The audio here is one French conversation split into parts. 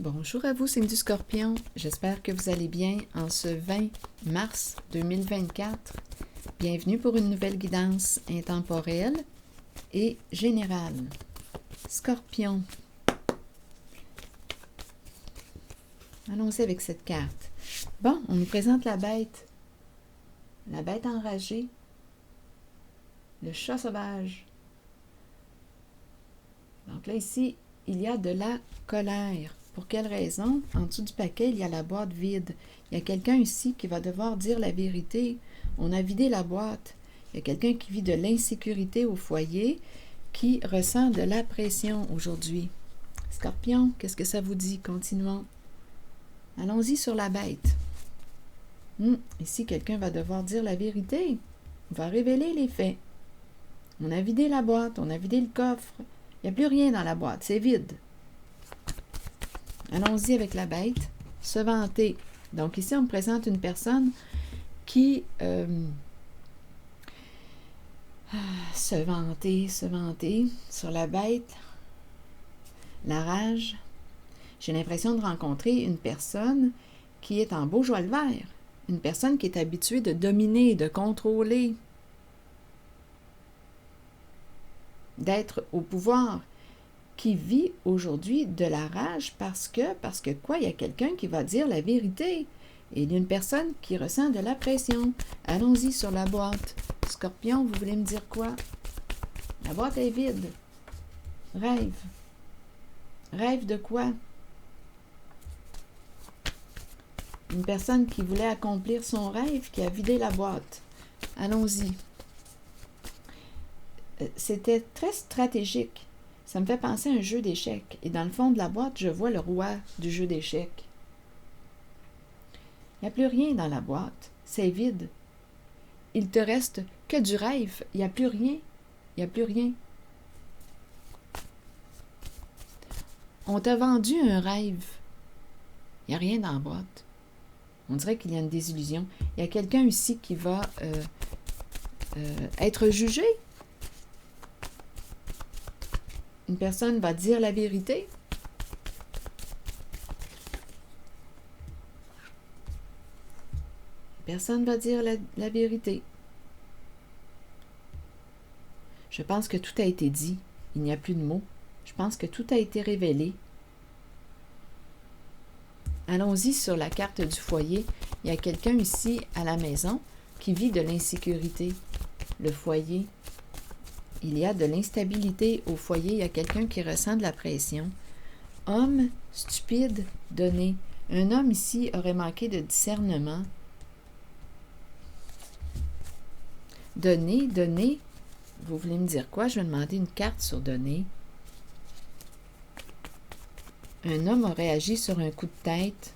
Bonjour à vous, signe du Scorpion. J'espère que vous allez bien en ce 20 mars 2024. Bienvenue pour une nouvelle guidance intemporelle et générale. Scorpion. Allons-y avec cette carte. Bon, on nous présente la bête. La bête enragée. Le chat sauvage. Donc là, ici, il y a de la colère. Pour quelle raison? En dessous du paquet, il y a la boîte vide. Il y a quelqu'un ici qui va devoir dire la vérité. On a vidé la boîte. Il y a quelqu'un qui vit de l'insécurité au foyer, qui ressent de la pression aujourd'hui. Scorpion, qu'est-ce que ça vous dit? Continuons. Allons-y sur la bête. Ici, quelqu'un va devoir dire la vérité. On va révéler les faits. On a vidé la boîte, on a vidé le coffre. Il n'y a plus rien dans la boîte, c'est vide. Allons-y avec la bête. Se vanter. Donc ici, on me présente une personne qui se vanter sur la bête, la rage. J'ai l'impression de rencontrer une personne qui est en beau joie le vert. Une personne qui est habituée de dominer, de contrôler, d'être au pouvoir, qui vit aujourd'hui de la rage parce que quoi? Il y a quelqu'un qui va dire la vérité. Et il y a une personne qui ressent de la pression. Allons-y sur la boîte. Scorpion, vous voulez me dire quoi? La boîte est vide. Rêve. Rêve de quoi? Une personne qui voulait accomplir son rêve, qui a vidé la boîte. Allons-y. C'était très stratégique. Ça me fait penser à un jeu d'échecs. Et dans le fond de la boîte, je vois le roi du jeu d'échecs. Il n'y a plus rien dans la boîte. C'est vide. Il te reste que du rêve. Il n'y a plus rien. Il n'y a plus rien. On t'a vendu un rêve. Il n'y a rien dans la boîte. On dirait qu'il y a une désillusion. Il y a quelqu'un ici qui va être jugé. Une personne va dire la vérité. Personne va dire la vérité. Je pense que tout a été dit. Il n'y a plus de mots. Je pense que tout a été révélé. Allons-y sur la carte du foyer. Il y a quelqu'un ici à la maison qui vit de l'insécurité. Le foyer. Il y a de l'instabilité au foyer. Il y a quelqu'un qui ressent de la pression. Homme stupide, donné. Un homme ici aurait manqué de discernement. Donné, donné. Vous voulez me dire quoi? Je vais demander une carte sur donné. Un homme aurait agi sur un coup de tête.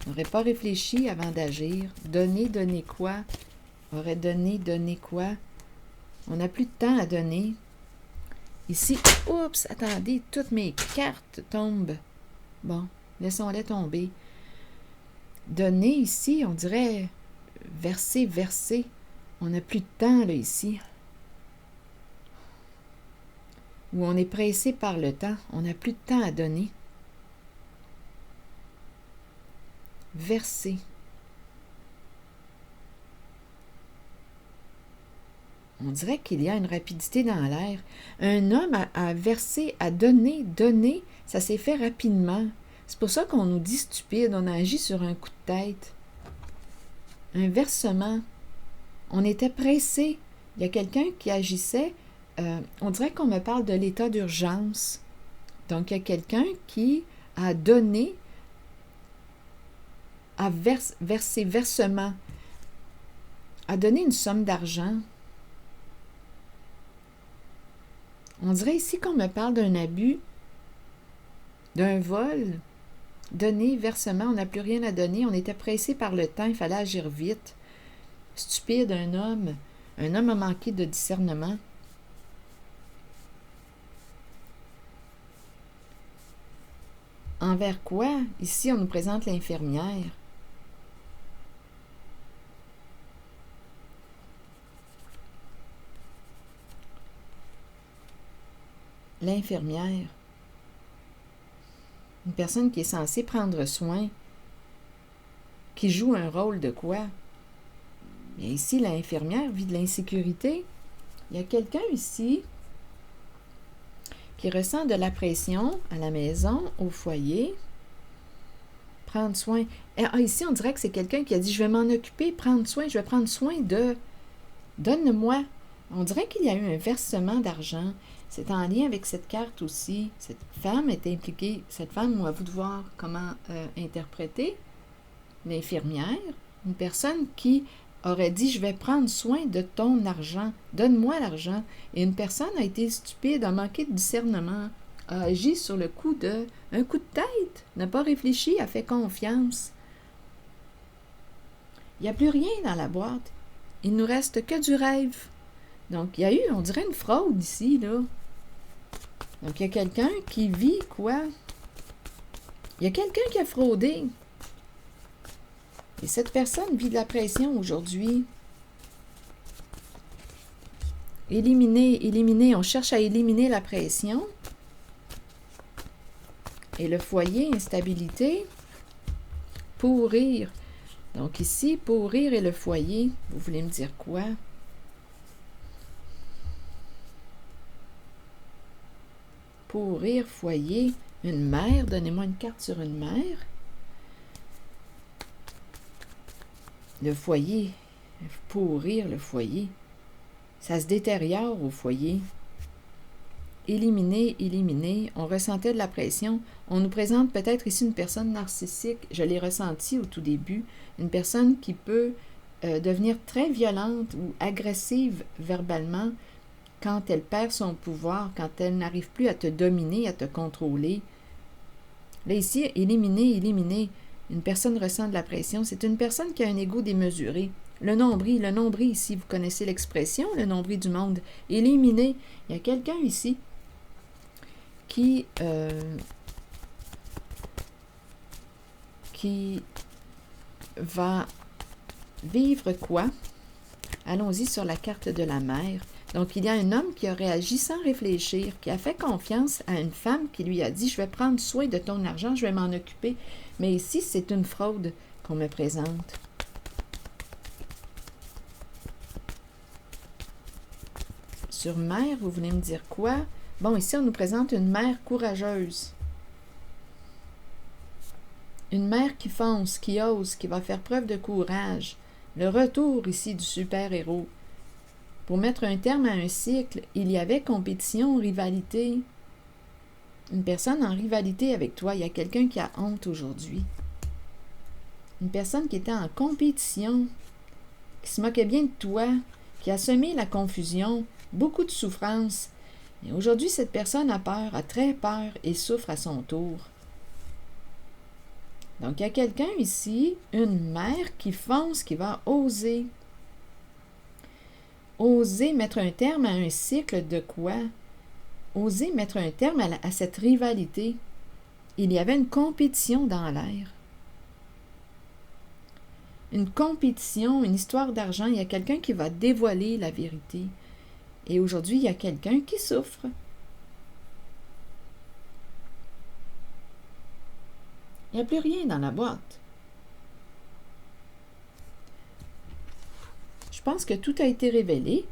N'aurait pas réfléchi avant d'agir. Donner, donner quoi? Aurait donné, donné quoi? On n'a plus de temps à donner. Ici, oups, attendez, toutes mes cartes tombent. Bon, laissons-les tomber. Donner ici, on dirait verser, verser. On n'a plus de temps, là, ici. Ou on est pressé par le temps. On n'a plus de temps à donner. Verser. On dirait qu'il y a une rapidité dans l'air. Un homme a versé, a donné, donné, ça s'est fait rapidement. C'est pour ça qu'on nous dit stupide, on a agi sur un coup de tête. Un versement. On était pressé. Il y a quelqu'un qui agissait. On dirait qu'on me parle de l'état d'urgence. Donc, il y a quelqu'un qui a donné, a versé, versement, a donné une somme d'argent. On dirait ici qu'on me parle d'un abus, d'un vol, donné, versement, on n'a plus rien à donner, on était pressé par le temps, il fallait agir vite. Stupide, un homme a manqué de discernement. Envers quoi? Ici, on nous présente l'infirmière. L'infirmière. Une personne qui est censée prendre soin, qui joue un rôle de quoi? Bien ici, l'infirmière vit de l'insécurité. Il y a quelqu'un ici qui ressent de la pression à la maison, au foyer. Prendre soin. Ici, on dirait que c'est quelqu'un qui a dit, je vais m'en occuper, prendre soin, je vais prendre soin de... Donne-moi. On dirait qu'il y a eu un versement d'argent. C'est en lien avec cette carte aussi. Cette femme est impliquée. Cette femme, à vous de voir comment interpréter. L'infirmière, une personne qui aurait dit, je vais prendre soin de ton argent, donne-moi l'argent. Et une personne a été stupide, a manqué de discernement, a agi sur le coup de un coup de tête, n'a pas réfléchi, a fait confiance. Il n'y a plus rien dans la boîte. Il nous reste que du rêve. Donc, il y a eu, on dirait, une fraude ici, là. Donc, il y a quelqu'un qui vit quoi? Il y a quelqu'un qui a fraudé. Et cette personne vit de la pression aujourd'hui. Éliminer, on cherche à éliminer la pression. Et le foyer, instabilité, pourrir. Donc ici, pourrir et le foyer, vous voulez me dire quoi? Pourrir, foyer, une mère, donnez-moi une carte sur une mère. Le foyer, pourrir le foyer. Ça se détériore au foyer. Éliminer, on ressentait de la pression. On nous présente peut-être ici une personne narcissique, je l'ai ressenti au tout début, une personne qui peut devenir très violente ou agressive verbalement quand elle perd son pouvoir, quand elle n'arrive plus à te dominer, à te contrôler. Là ici, éliminer, une personne ressent de la pression, c'est une personne qui a un ego démesuré. Le nombril ici, vous connaissez l'expression, le nombril du monde. Éliminer, il y a quelqu'un ici qui va vivre quoi? Allons-y sur la carte de la mer. Donc, il y a un homme qui a réagi sans réfléchir, qui a fait confiance à une femme qui lui a dit « Je vais prendre soin de ton argent, je vais m'en occuper. » Mais ici, c'est une fraude qu'on me présente. Sur mer, vous voulez me dire quoi? Bon, ici, on nous présente une mère courageuse. Une mère qui fonce, qui ose, qui va faire preuve de courage. Le retour ici du super-héros. Pour mettre un terme à un cycle, il y avait compétition, rivalité. Une personne en rivalité avec toi, il y a quelqu'un qui a honte aujourd'hui. Une personne qui était en compétition, qui se moquait bien de toi, qui a semé la confusion, beaucoup de souffrance. Et aujourd'hui, cette personne a peur, a très peur et souffre à son tour. Donc, il y a quelqu'un ici, une mère qui fonce, qui va oser. Oser mettre un terme à un cycle de quoi? Oser mettre un terme à cette rivalité. Il y avait une compétition dans l'air. Une compétition, une histoire d'argent. Il y a quelqu'un qui va dévoiler la vérité. Et aujourd'hui, il y a quelqu'un qui souffre. Il n'y a plus rien dans la boîte. Je pense que tout a été révélé.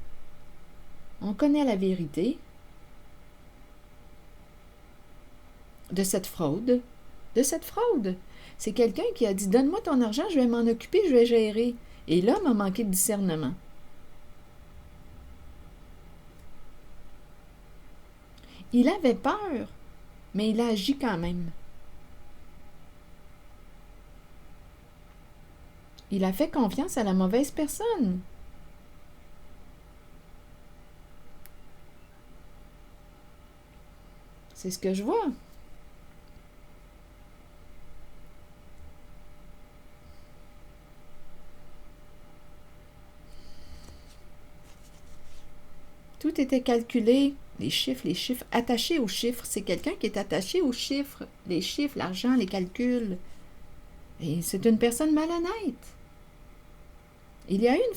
On connaît la vérité de cette fraude. C'est quelqu'un qui a dit « Donne-moi ton argent, je vais m'en occuper, je vais gérer. » Et l'homme a manqué de discernement. Il avait peur, mais il a agi quand même. Il a fait confiance à la mauvaise personne. C'est ce que je vois. Tout était calculé. Les chiffres, attachés aux chiffres. C'est quelqu'un qui est attaché aux chiffres. Les chiffres, l'argent, les calculs. Et c'est une personne malhonnête. Il y a eu une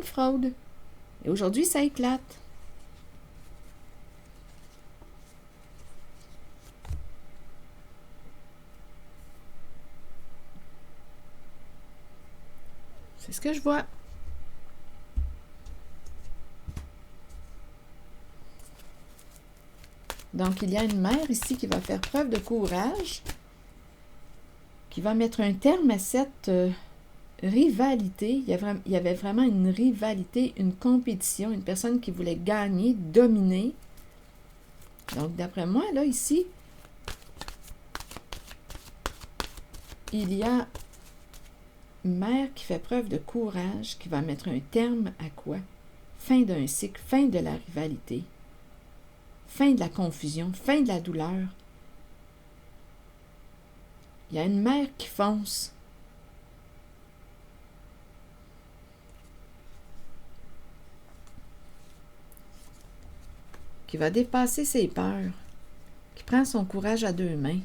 fraude. Et aujourd'hui, ça éclate. C'est ce que je vois. Donc, il y a une mère ici qui va faire preuve de courage, qui va mettre un terme à cette rivalité. Il y avait vraiment une rivalité, une compétition, une personne qui voulait gagner, dominer. Donc, d'après moi, là, ici, il y a une mère qui fait preuve de courage, qui va mettre un terme à quoi? Fin d'un cycle, fin de la rivalité, fin de la confusion, fin de la douleur. Il y a une mère qui fonce. Qui va dépasser ses peurs, qui prend son courage à deux mains,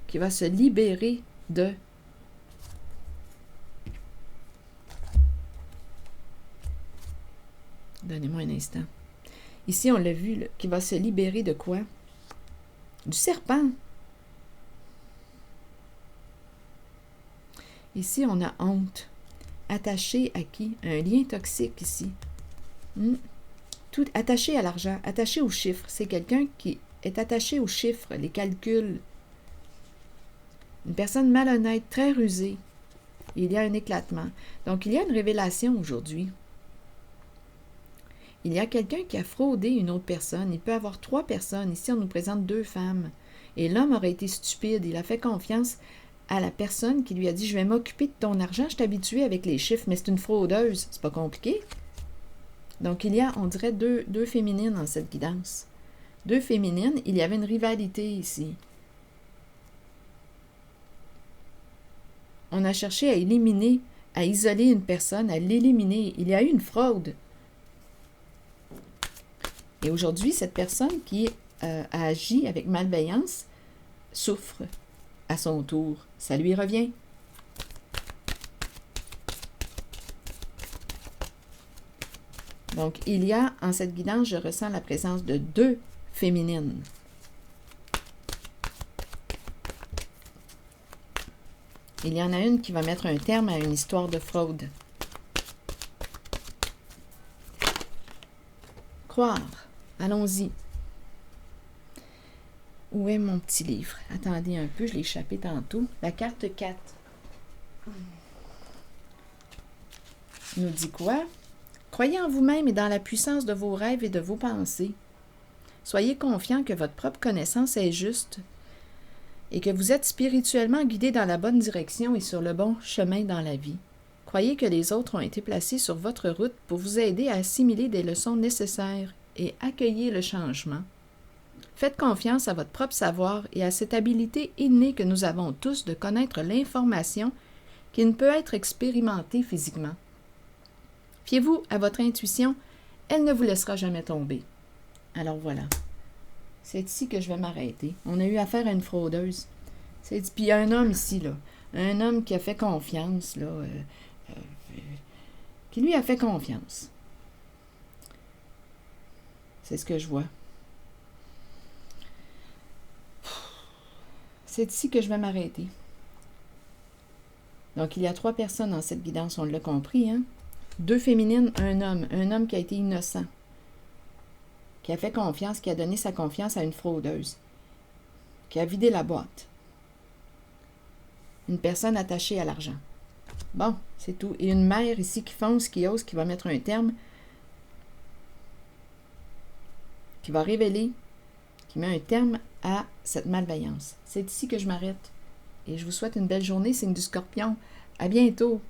qui va se libérer de... Donnez-moi un instant. Ici, on l'a vu, là, qui va se libérer de quoi? Du serpent. Ici, on a honte. Attaché à qui? Un lien toxique ici. Tout attaché à l'argent, attaché aux chiffres. C'est quelqu'un qui est attaché aux chiffres, les calculs. Une personne malhonnête, très rusée. Il y a un éclatement. Donc, il y a une révélation aujourd'hui. Il y a quelqu'un qui a fraudé une autre personne. Il peut y avoir 3 personnes. Ici, on nous présente 2 femmes. Et l'homme aurait été stupide. Il a fait confiance à la personne qui lui a dit « Je vais m'occuper de ton argent. Je suis habitué avec les chiffres, mais c'est une fraudeuse. C'est pas compliqué. » Donc, il y a, on dirait, deux féminines dans cette guidance. 2 féminines. Il y avait une rivalité ici. On a cherché à éliminer, à isoler une personne, à l'éliminer. Il y a eu une fraude. Et aujourd'hui, cette personne qui a agi avec malveillance souffre à son tour. Ça lui revient. Donc, il y a, en cette guidance, je ressens la présence de 2 féminines. Il y en a une qui va mettre un terme à une histoire de fraude. Croire. Allons-y. Où est mon petit livre? Attendez un peu, je l'ai échappé tantôt. La carte 4. Nous dit quoi? Croyez en vous-même et dans la puissance de vos rêves et de vos pensées. Soyez confiant que votre propre connaissance est juste et que vous êtes spirituellement guidé dans la bonne direction et sur le bon chemin dans la vie. Croyez que les autres ont été placés sur votre route pour vous aider à assimiler des leçons nécessaires et accueillir le changement. Faites confiance à votre propre savoir et à cette habileté innée que nous avons tous de connaître l'information qui ne peut être expérimentée physiquement. Fiez-vous à votre intuition, elle ne vous laissera jamais tomber. Alors voilà. C'est ici que je vais m'arrêter. On a eu affaire à une fraudeuse. Puis il y a un homme ici, là. Un homme qui a fait confiance, là. Qui lui a fait confiance. C'est ce que je vois. C'est ici que je vais m'arrêter. Donc, il y a 3 personnes dans cette guidance, on l'a compris, hein? 2 féminines, un homme qui a été innocent, qui a fait confiance, qui a donné sa confiance à une fraudeuse, qui a vidé la boîte. Une personne attachée à l'argent. Bon, c'est tout. Et une mère ici qui fonce, qui ose, qui va mettre un terme, qui va révéler, qui met un terme à cette malveillance. C'est ici que je m'arrête. Et je vous souhaite une belle journée, signe du Scorpion. À bientôt!